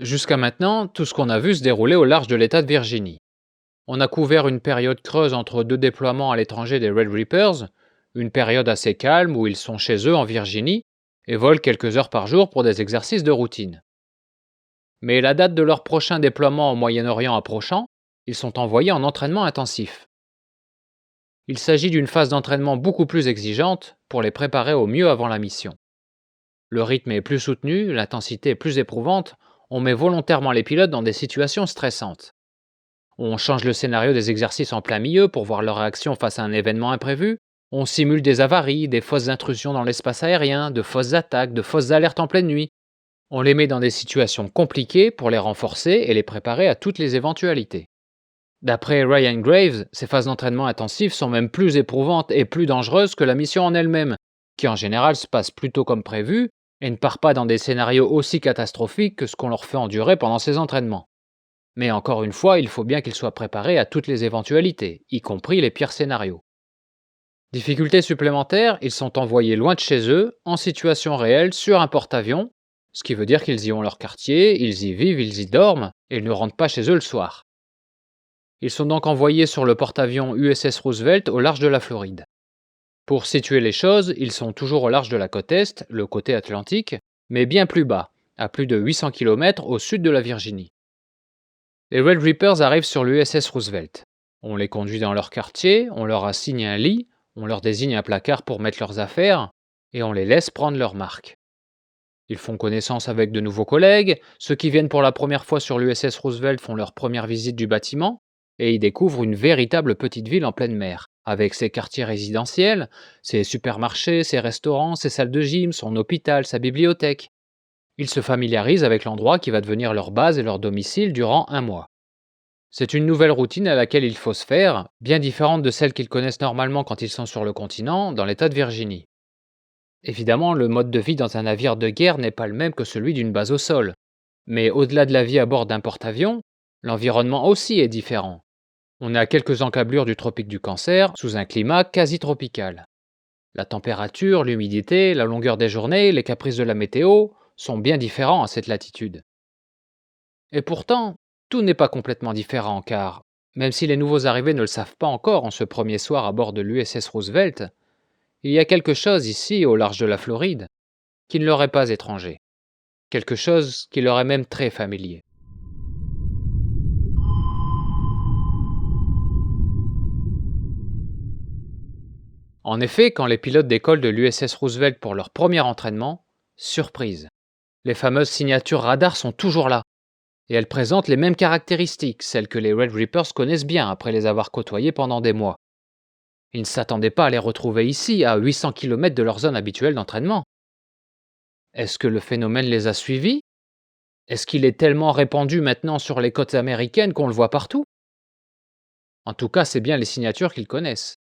Jusqu'à maintenant, tout ce qu'on a vu se dérouler au large de l'État de Virginie. On a couvert une période creuse entre deux déploiements à l'étranger des Red Reapers, une période assez calme où ils sont chez eux en Virginie et volent quelques heures par jour pour des exercices de routine. Mais la date de leur prochain déploiement au Moyen-Orient approchant, ils sont envoyés en entraînement intensif. Il s'agit d'une phase d'entraînement beaucoup plus exigeante pour les préparer au mieux avant la mission. Le rythme est plus soutenu, l'intensité est plus éprouvante, on met volontairement les pilotes dans des situations stressantes. On change le scénario des exercices en plein milieu pour voir leur réaction face à un événement imprévu. On simule des avaries, des fausses intrusions dans l'espace aérien, de fausses attaques, de fausses alertes en pleine nuit. On les met dans des situations compliquées pour les renforcer et les préparer à toutes les éventualités. D'après Ryan Graves, ces phases d'entraînement intensif sont même plus éprouvantes et plus dangereuses que la mission en elle-même, qui en général se passe plutôt comme prévu et ne part pas dans des scénarios aussi catastrophiques que ce qu'on leur fait endurer pendant ces entraînements. Mais encore une fois, il faut bien qu'ils soient préparés à toutes les éventualités, y compris les pires scénarios. Difficulté supplémentaire, ils sont envoyés loin de chez eux, en situation réelle, sur un porte-avions, ce qui veut dire qu'ils y ont leur quartier, ils y vivent, ils y dorment, et ils ne rentrent pas chez eux le soir. Ils sont donc envoyés sur le porte-avions USS Roosevelt au large de la Floride. Pour situer les choses, ils sont toujours au large de la côte Est, le côté Atlantique, mais bien plus bas, à plus de 800 km au sud de la Virginie. Les Red Reapers arrivent sur l'USS Roosevelt. On les conduit dans leur quartier, on leur assigne un lit, on leur désigne un placard pour mettre leurs affaires, et on les laisse prendre leur marque. Ils font connaissance avec de nouveaux collègues, ceux qui viennent pour la première fois sur l'USS Roosevelt font leur première visite du bâtiment, et ils découvrent une véritable petite ville en pleine mer, avec ses quartiers résidentiels, ses supermarchés, ses restaurants, ses salles de gym, son hôpital, sa bibliothèque. Ils se familiarisent avec l'endroit qui va devenir leur base et leur domicile durant un mois. C'est une nouvelle routine à laquelle il faut se faire, bien différente de celle qu'ils connaissent normalement quand ils sont sur le continent, dans l'État de Virginie. Évidemment, le mode de vie dans un navire de guerre n'est pas le même que celui d'une base au sol. Mais au-delà de la vie à bord d'un porte-avions, l'environnement aussi est différent. On est à quelques encablures du tropique du Cancer, sous un climat quasi tropical. La température, l'humidité, la longueur des journées, les caprices de la météo sont bien différents à cette latitude. Et pourtant, tout n'est pas complètement différent car, même si les nouveaux arrivés ne le savent pas encore en ce premier soir à bord de l'USS Roosevelt, il y a quelque chose ici, au large de la Floride, qui ne leur est pas étranger. Quelque chose qui leur est même très familier. En effet, quand les pilotes décollent de l'USS Roosevelt pour leur premier entraînement, surprise. Les fameuses signatures radar sont toujours là. Et elles présentent les mêmes caractéristiques, celles que les Red Reapers connaissent bien après les avoir côtoyés pendant des mois. Ils ne s'attendaient pas à les retrouver ici, à 800 km de leur zone habituelle d'entraînement. Est-ce que le phénomène les a suivis? Est-ce qu'il est tellement répandu maintenant sur les côtes américaines qu'on le voit partout? En tout cas, c'est bien les signatures qu'ils connaissent.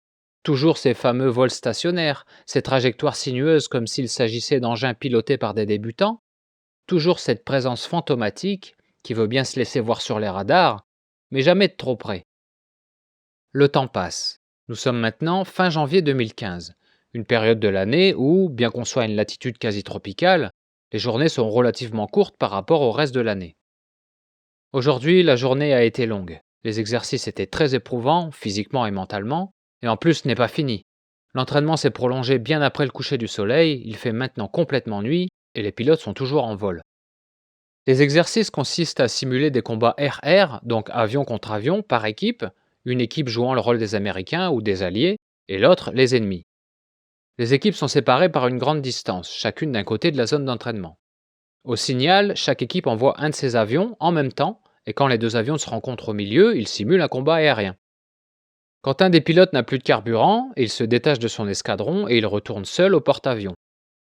Toujours ces fameux vols stationnaires, ces trajectoires sinueuses comme s'il s'agissait d'engins pilotés par des débutants, toujours cette présence fantomatique qui veut bien se laisser voir sur les radars, mais jamais de trop près. Le temps passe. Nous sommes maintenant fin janvier 2015, une période de l'année où, bien qu'on soit à une latitude quasi tropicale, les journées sont relativement courtes par rapport au reste de l'année. Aujourd'hui, la journée a été longue. Les exercices étaient très éprouvants, physiquement et mentalement, et en plus ce n'est pas fini. L'entraînement s'est prolongé bien après le coucher du soleil, il fait maintenant complètement nuit, et les pilotes sont toujours en vol. Les exercices consistent à simuler des combats air-air, donc avion contre avion, par équipe, une équipe jouant le rôle des Américains ou des Alliés, et l'autre les ennemis. Les équipes sont séparées par une grande distance, chacune d'un côté de la zone d'entraînement. Au signal, chaque équipe envoie un de ses avions en même temps, et quand les deux avions se rencontrent au milieu, ils simulent un combat aérien. Quand un des pilotes n'a plus de carburant, il se détache de son escadron et il retourne seul au porte-avions.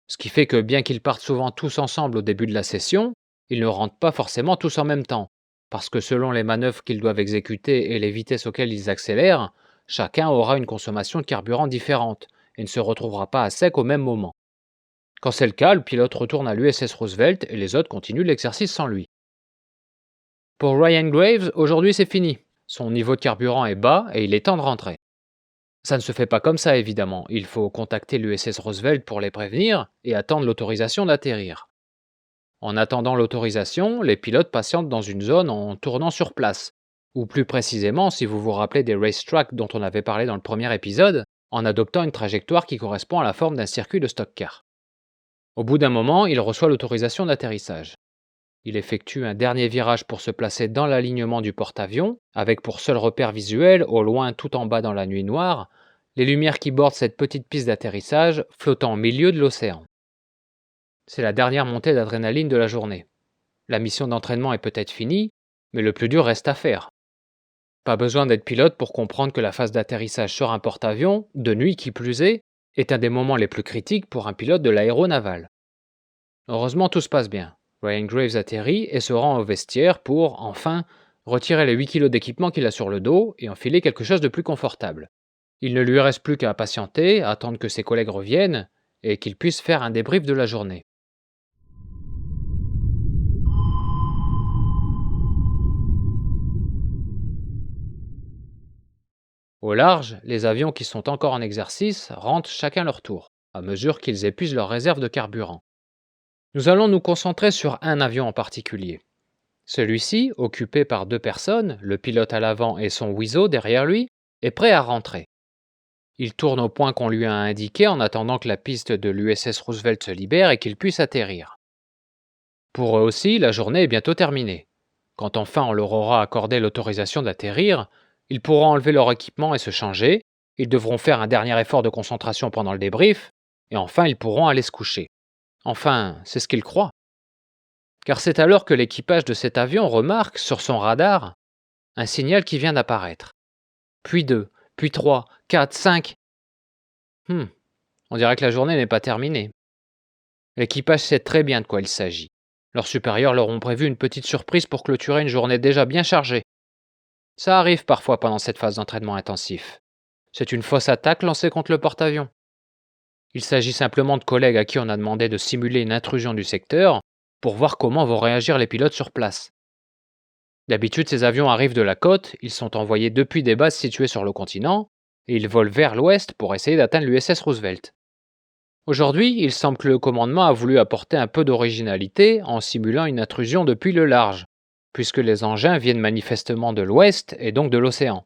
Ce qui fait que bien qu'ils partent souvent tous ensemble au début de la session, ils ne rentrent pas forcément tous en même temps, parce que selon les manœuvres qu'ils doivent exécuter et les vitesses auxquelles ils accélèrent, chacun aura une consommation de carburant différente et ne se retrouvera pas à sec au même moment. Quand c'est le cas, le pilote retourne à l'USS Roosevelt et les autres continuent l'exercice sans lui. Pour Ryan Graves, aujourd'hui c'est fini. Son niveau de carburant est bas et il est temps de rentrer. Ça ne se fait pas comme ça évidemment, il faut contacter l'USS Roosevelt pour les prévenir et attendre l'autorisation d'atterrir. En attendant l'autorisation, les pilotes patientent dans une zone en tournant sur place, ou plus précisément, si vous vous rappelez des racetracks dont on avait parlé dans le premier épisode, en adoptant une trajectoire qui correspond à la forme d'un circuit de stock car. Au bout d'un moment, il reçoit l'autorisation d'atterrissage. Il effectue un dernier virage pour se placer dans l'alignement du porte-avions, avec pour seul repère visuel, au loin tout en bas dans la nuit noire, les lumières qui bordent cette petite piste d'atterrissage flottant au milieu de l'océan. C'est la dernière montée d'adrénaline de la journée. La mission d'entraînement est peut-être finie, mais le plus dur reste à faire. Pas besoin d'être pilote pour comprendre que la phase d'atterrissage sur un porte-avions, de nuit qui plus est un des moments les plus critiques pour un pilote de l'aéronaval. Heureusement, tout se passe bien. Ryan Graves atterrit et se rend au vestiaire pour, enfin, retirer les 8 kilos d'équipement qu'il a sur le dos et enfiler quelque chose de plus confortable. Il ne lui reste plus qu'à patienter, attendre que ses collègues reviennent et qu'il puisse faire un débrief de la journée. Au large, les avions qui sont encore en exercice rentrent chacun leur tour, à mesure qu'ils épuisent leurs réserves de carburant. Nous allons nous concentrer sur un avion en particulier. Celui-ci, occupé par 2 personnes, le pilote à l'avant et son Wiseau derrière lui, est prêt à rentrer. Il tourne au point qu'on lui a indiqué en attendant que la piste de l'USS Roosevelt se libère et qu'il puisse atterrir. Pour eux aussi, la journée est bientôt terminée. Quand enfin on leur aura accordé l'autorisation d'atterrir, ils pourront enlever leur équipement et se changer, ils devront faire un dernier effort de concentration pendant le débrief, et enfin ils pourront aller se coucher. Enfin, c'est ce qu'ils croient. Car c'est alors que l'équipage de cet avion remarque, sur son radar, un signal qui vient d'apparaître. Puis 2, puis 3, 4, 5. On dirait que la journée n'est pas terminée. L'équipage sait très bien de quoi il s'agit. Leurs supérieurs leur ont prévu une petite surprise pour clôturer une journée déjà bien chargée. Ça arrive parfois pendant cette phase d'entraînement intensif. C'est une fausse attaque lancée contre le porte-avions. Il s'agit simplement de collègues à qui on a demandé de simuler une intrusion du secteur pour voir comment vont réagir les pilotes sur place. D'habitude, ces avions arrivent de la côte, ils sont envoyés depuis des bases situées sur le continent, et ils volent vers l'ouest pour essayer d'atteindre l'USS Roosevelt. Aujourd'hui, il semble que le commandement a voulu apporter un peu d'originalité en simulant une intrusion depuis le large, puisque les engins viennent manifestement de l'ouest et donc de l'océan.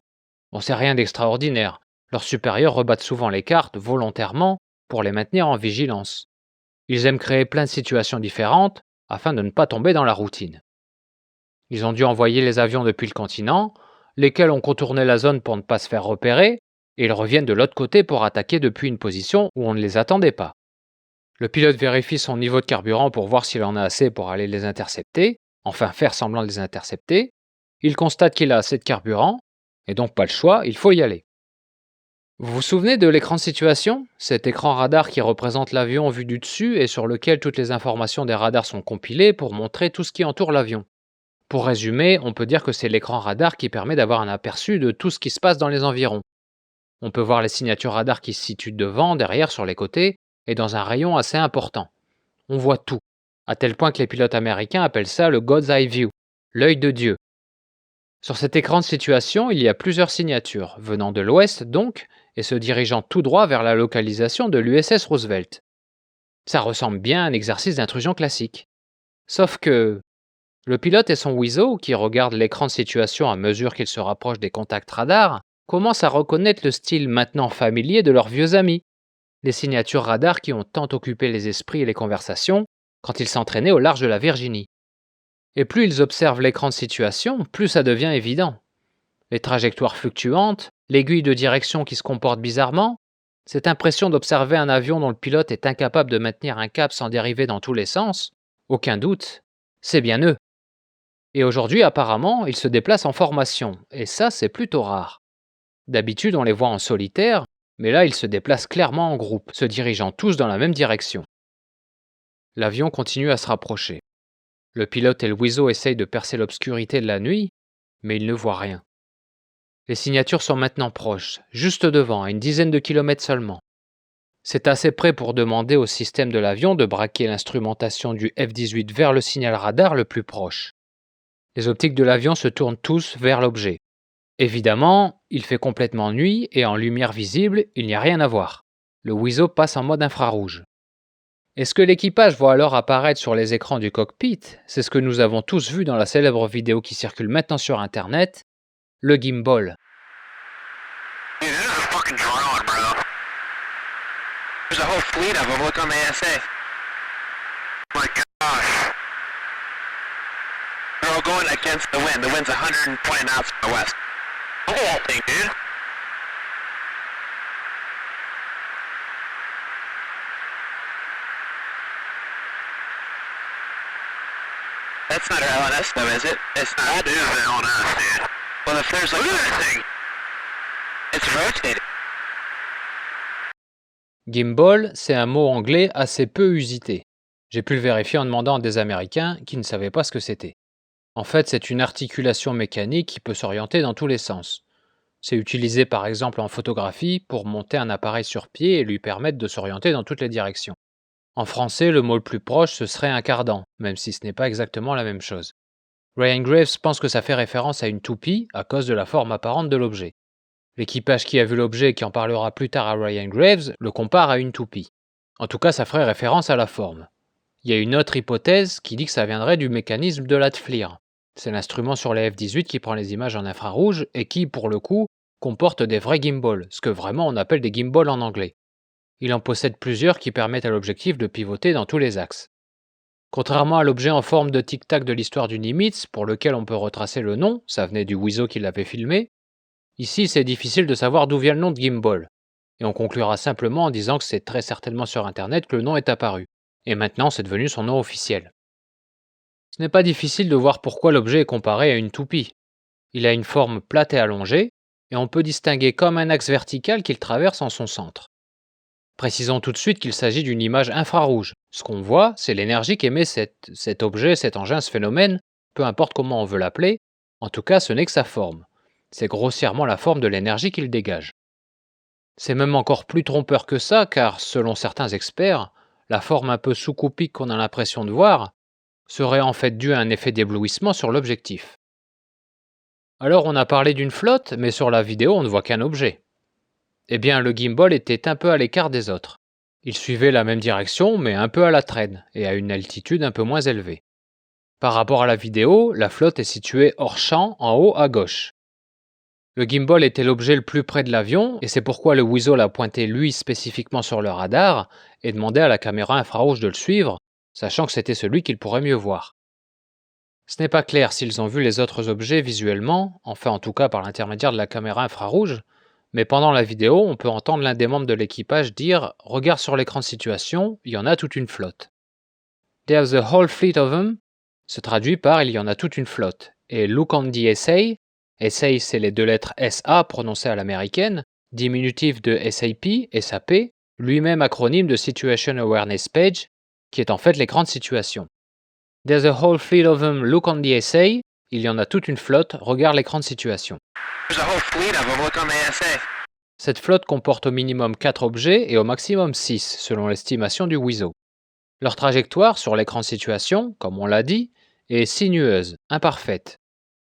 Bon, c'est rien d'extraordinaire, leurs supérieurs rebattent souvent les cartes volontairement pour les maintenir en vigilance. Ils aiment créer plein de situations différentes afin de ne pas tomber dans la routine. Ils ont dû envoyer les avions depuis le continent, lesquels ont contourné la zone pour ne pas se faire repérer, et ils reviennent de l'autre côté pour attaquer depuis une position où on ne les attendait pas. Le pilote vérifie son niveau de carburant pour voir s'il en a assez pour aller les intercepter, enfin faire semblant de les intercepter. Il constate qu'il a assez de carburant, et donc pas le choix, il faut y aller. Vous vous souvenez de l'écran de situation? Cet écran radar qui représente l'avion vu du dessus et sur lequel toutes les informations des radars sont compilées pour montrer tout ce qui entoure l'avion. Pour résumer, on peut dire que c'est l'écran radar qui permet d'avoir un aperçu de tout ce qui se passe dans les environs. On peut voir les signatures radar qui se situent devant, derrière, sur les côtés, et dans un rayon assez important. On voit tout, à tel point que les pilotes américains appellent ça le God's Eye View, l'œil de Dieu. Sur cet écran de situation, il y a plusieurs signatures, venant de l'ouest donc, et se dirigeant tout droit vers la localisation de l'USS Roosevelt. Ça ressemble bien à un exercice d'intrusion classique. Sauf que le pilote et son Wiseau, qui regardent l'écran de situation à mesure qu'il se rapproche des contacts radars, commencent à reconnaître le style maintenant familier de leurs vieux amis, les signatures radars qui ont tant occupé les esprits et les conversations quand ils s'entraînaient au large de la Virginie. Et plus ils observent l'écran de situation, plus ça devient évident. Les trajectoires fluctuantes, l'aiguille de direction qui se comporte bizarrement, cette impression d'observer un avion dont le pilote est incapable de maintenir un cap sans dériver dans tous les sens, aucun doute, c'est bien eux. Et aujourd'hui, apparemment, ils se déplacent en formation, et ça, c'est plutôt rare. D'habitude, on les voit en solitaire, mais là, ils se déplacent clairement en groupe, se dirigeant tous dans la même direction. L'avion continue à se rapprocher. Le pilote et le Wiseau essayent de percer l'obscurité de la nuit, mais ils ne voient rien. Les signatures sont maintenant proches, juste devant, à une dizaine de kilomètres seulement. C'est assez près pour demander au système de l'avion de braquer l'instrumentation du F-18 vers le signal radar le plus proche. Les optiques de l'avion se tournent tous vers l'objet. Évidemment, il fait complètement nuit et en lumière visible, il n'y a rien à voir. Le Wiseau passe en mode infrarouge. Et ce que l'équipage voit alors apparaître sur les écrans du cockpit, c'est ce que nous avons tous vu dans la célèbre vidéo qui circule maintenant sur internet, le gimbal. Dude, this is a fucking drone, bro. There's a whole fleet of them. Look on the ASA. My gosh. They're all going against the wind. The wind's 120 knots from the west. Look at that thing, dude. That's not our LNS though, is it? It's not. That is an LNS, dude. Well, if there's like... Look at that thing! It's rotating. Gimbal, c'est un mot anglais assez peu usité. J'ai pu le vérifier en demandant à des Américains qui ne savaient pas ce que c'était. En fait, c'est une articulation mécanique qui peut s'orienter dans tous les sens. C'est utilisé par exemple en photographie pour monter un appareil sur pied et lui permettre de s'orienter dans toutes les directions. En français, le mot le plus proche, ce serait un cardan, même si ce n'est pas exactement la même chose. Ryan Graves pense que ça fait référence à une toupie à cause de la forme apparente de l'objet. L'équipage qui a vu l'objet et qui en parlera plus tard à Ryan Graves le compare à une toupie. En tout cas, ça ferait référence à la forme. Il y a une autre hypothèse qui dit que ça viendrait du mécanisme de l'ATFLIR. C'est l'instrument sur les F-18 qui prend les images en infrarouge et qui, pour le coup, comporte des vrais gimbals, ce que vraiment on appelle des gimbals en anglais. Il en possède plusieurs qui permettent à l'objectif de pivoter dans tous les axes. Contrairement à l'objet en forme de tic-tac de l'histoire du Nimitz, pour lequel on peut retracer le nom, ça venait du Wiseau qui l'avait filmé, ici c'est difficile de savoir d'où vient le nom de gimbal. Et on conclura simplement en disant que c'est très certainement sur internet que le nom est apparu. Et maintenant c'est devenu son nom officiel. Ce n'est pas difficile de voir pourquoi l'objet est comparé à une toupie. Il a une forme plate et allongée, et on peut distinguer comme un axe vertical qu'il traverse en son centre. Précisons tout de suite qu'il s'agit d'une image infrarouge. Ce qu'on voit, c'est l'énergie qu'émet cet objet, cet engin, ce phénomène, peu importe comment on veut l'appeler, en tout cas ce n'est que sa forme. C'est grossièrement la forme de l'énergie qu'il dégage. C'est même encore plus trompeur que ça, car selon certains experts, la forme un peu sous-coupique qu'on a l'impression de voir serait en fait due à un effet d'éblouissement sur l'objectif. Alors on a parlé d'une flotte, mais sur la vidéo on ne voit qu'un objet. Eh bien le gimbal était un peu à l'écart des autres. Il suivait la même direction, mais un peu à la traîne, et à une altitude un peu moins élevée. Par rapport à la vidéo, la flotte est située hors champ, en haut à gauche. Le gimbal était l'objet le plus près de l'avion, et c'est pourquoi le Weasel l'a pointé lui spécifiquement sur le radar, et demandé à la caméra infrarouge de le suivre, sachant que c'était celui qu'il pourrait mieux voir. Ce n'est pas clair s'ils ont vu les autres objets visuellement, enfin en tout cas par l'intermédiaire de la caméra infrarouge, mais pendant la vidéo, on peut entendre l'un des membres de l'équipage dire « Regarde sur l'écran de situation, il y en a toute une flotte ». « There's a whole fleet of them » se traduit par « Il y en a toute une flotte » et « Look on the SA » SA c'est les deux lettres SA prononcées à l'américaine, diminutif de SAP, SAP, lui-même acronyme de Situation Awareness Page, qui est en fait l'écran de situation. « There's a whole fleet of them, look on the SA » Il y en a toute une flotte, regarde l'écran de situation. Cette flotte comporte au minimum 4 objets et au maximum 6, selon l'estimation du Wiseau. Leur trajectoire sur l'écran de situation, comme on l'a dit, est sinueuse, imparfaite.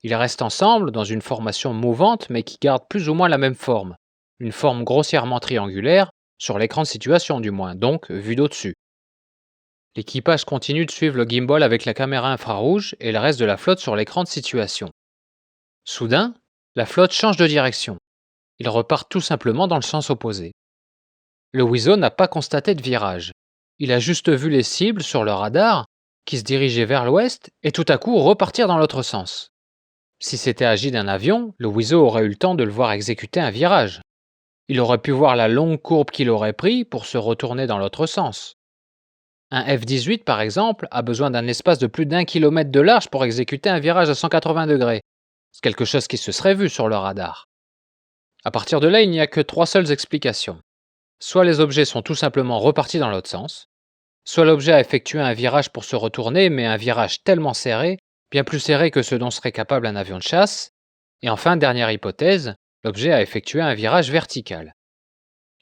Ils restent ensemble dans une formation mouvante mais qui garde plus ou moins la même forme, une forme grossièrement triangulaire, sur l'écran de situation du moins, donc vue d'au-dessus. L'équipage continue de suivre le gimbal avec la caméra infrarouge et le reste de la flotte sur l'écran de situation. Soudain, la flotte change de direction. Ils repartent tout simplement dans le sens opposé. Le Wiseau n'a pas constaté de virage. Il a juste vu les cibles sur le radar qui se dirigeaient vers l'ouest et tout à coup repartir dans l'autre sens. Si c'était agi d'un avion, le Wiseau aurait eu le temps de le voir exécuter un virage. Il aurait pu voir la longue courbe qu'il aurait pris pour se retourner dans l'autre sens. Un F-18 par exemple a besoin d'un espace de plus d'1 km de large pour exécuter un virage à 180 degrés. C'est quelque chose qui se serait vu sur le radar. À partir de là, il n'y a que 3 seules explications. Soit les objets sont tout simplement repartis dans l'autre sens, soit l'objet a effectué un virage pour se retourner, mais un virage tellement serré, bien plus serré que ce dont serait capable un avion de chasse, et enfin, dernière hypothèse, l'objet a effectué un virage vertical.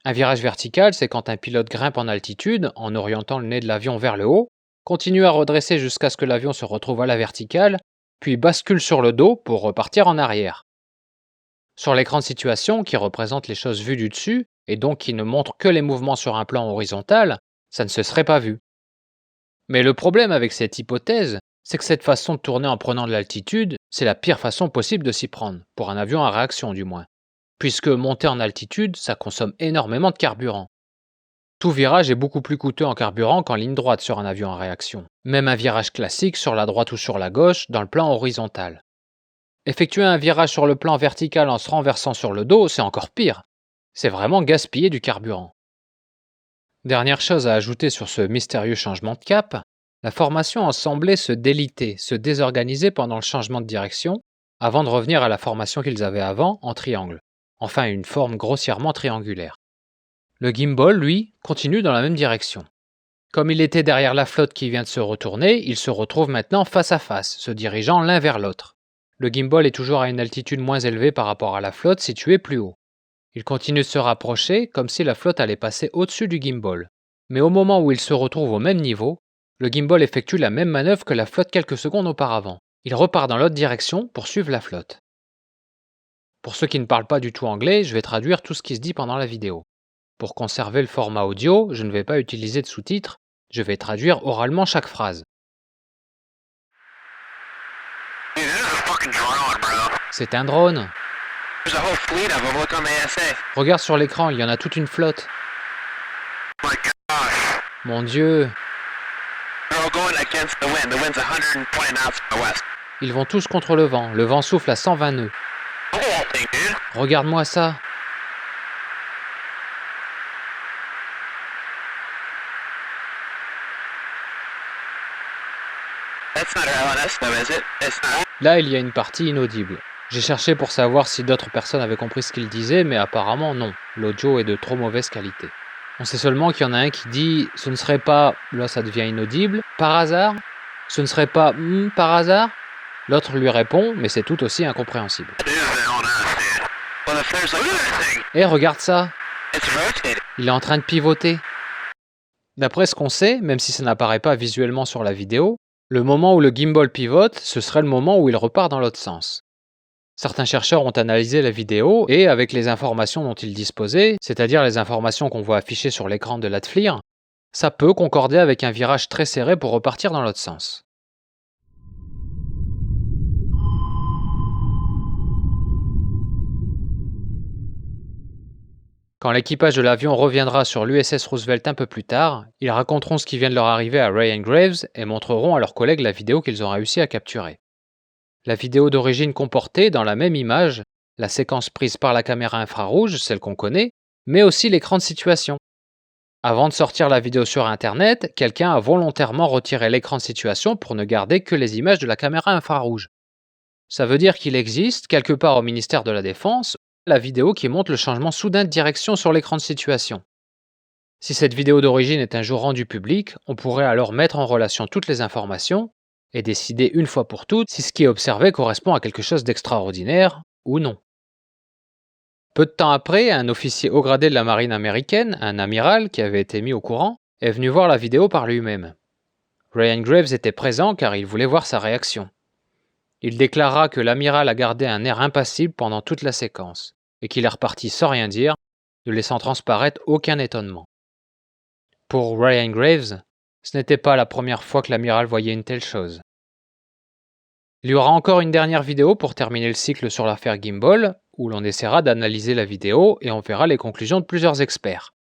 Un virage vertical, c'est quand un pilote grimpe en altitude, en orientant le nez de l'avion vers le haut, continue à redresser jusqu'à ce que l'avion se retrouve à la verticale, puis bascule sur le dos pour repartir en arrière. Sur l'écran de situation, qui représente les choses vues du dessus, et donc qui ne montre que les mouvements sur un plan horizontal, Ça ne se serait pas vu. Mais le problème avec cette hypothèse, c'est que cette façon de tourner en prenant de l'altitude, c'est la pire façon possible de s'y prendre, pour un avion à réaction du moins. Puisque monter en altitude, ça consomme énormément de carburant. Tout virage est beaucoup plus coûteux en carburant qu'en ligne droite sur un avion à réaction. Même un virage classique sur la droite ou sur la gauche dans le plan horizontal. Effectuer un virage sur le plan vertical en se renversant sur le dos, c'est encore pire. C'est vraiment gaspiller du carburant. Dernière chose à ajouter sur ce mystérieux changement de cap, la formation semblait se déliter, se désorganiser pendant le changement de direction, avant de revenir à la formation qu'ils avaient avant, en triangle. Enfin une forme grossièrement triangulaire. Le gimbal, lui, continue dans la même direction. Comme il était derrière la flotte qui vient de se retourner, il se retrouve maintenant face à face, se dirigeant l'un vers l'autre. Le gimbal est toujours à une altitude moins élevée par rapport à la flotte située plus haut. Il continue de se rapprocher comme si la flotte allait passer au-dessus du gimbal. Mais au moment où il se retrouve au même niveau, le gimbal effectue la même manœuvre que la flotte quelques secondes auparavant. Il repart dans l'autre direction pour suivre la flotte. Pour ceux qui ne parlent pas du tout anglais, je vais traduire tout ce qui se dit pendant la vidéo. Pour conserver le format audio, je ne vais pas utiliser de sous-titres, je vais traduire oralement chaque phrase. Dude, that is a fucking drone, bro. C'est un drone. There's a whole fleet of them. Look on the ASA. Regarde sur l'écran, il y en a toute une flotte. Oh my gosh. Mon Dieu, They're all going against the wind. The wind's 120 knots to the west. ils vont tous contre le vent. Le vent souffle à 120 nœuds. Look at that thing, dude. Regarde-moi ça. That's not our LNS, though, is it? It's not. Là, il y a une partie inaudible. J'ai cherché pour savoir si d'autres personnes avaient compris ce qu'il disait, mais apparemment non. L'audio est de trop mauvaise qualité. On sait seulement qu'il y en a un qui dit « ce ne serait pas », là ça devient inaudible, « par hasard », ce ne serait pas « par hasard ». L'autre lui répond, mais c'est tout aussi incompréhensible. It is the LNS, dude. Well, if there's like that thing, Et regarde ça, it's rotating. il est en train de pivoter. D'après ce qu'on sait, même si ça n'apparaît pas visuellement sur la vidéo, le moment où le gimbal pivote, ce serait le moment où il repart dans l'autre sens. Certains chercheurs ont analysé la vidéo et, avec les informations dont ils disposaient, c'est-à-dire les informations qu'on voit affichées sur l'écran de l'ATFLIR, ça peut concorder avec un virage très serré pour repartir dans l'autre sens. Quand l'équipage de l'avion reviendra sur l'USS Roosevelt un peu plus tard, ils raconteront ce qui vient de leur arriver à Ryan Graves et montreront à leurs collègues la vidéo qu'ils ont réussi à capturer. La vidéo d'origine comportait, dans la même image, la séquence prise par la caméra infrarouge, celle qu'on connaît, mais aussi l'écran de situation. Avant de sortir la vidéo sur Internet, quelqu'un a volontairement retiré l'écran de situation pour ne garder que les images de la caméra infrarouge. Ça veut dire qu'il existe, quelque part au ministère de la Défense, la vidéo qui montre le changement soudain de direction sur l'écran de situation. Si cette vidéo d'origine est un jour rendue publique, on pourrait alors mettre en relation toutes les informations et décider une fois pour toutes si ce qui est observé correspond à quelque chose d'extraordinaire ou non. Peu de temps après, un officier haut gradé de la marine américaine, un amiral qui avait été mis au courant, est venu voir la vidéo par lui-même. Ryan Graves était présent car il voulait voir sa réaction. Il déclara que l'amiral a gardé un air impassible pendant toute la séquence et qu'il est reparti sans rien dire, ne laissant transparaître aucun étonnement. Pour Ryan Graves, ce n'était pas la première fois que l'amiral voyait une telle chose. Il y aura encore une dernière vidéo pour terminer le cycle sur l'affaire Gimbal, où l'on essaiera d'analyser la vidéo et on verra les conclusions de plusieurs experts.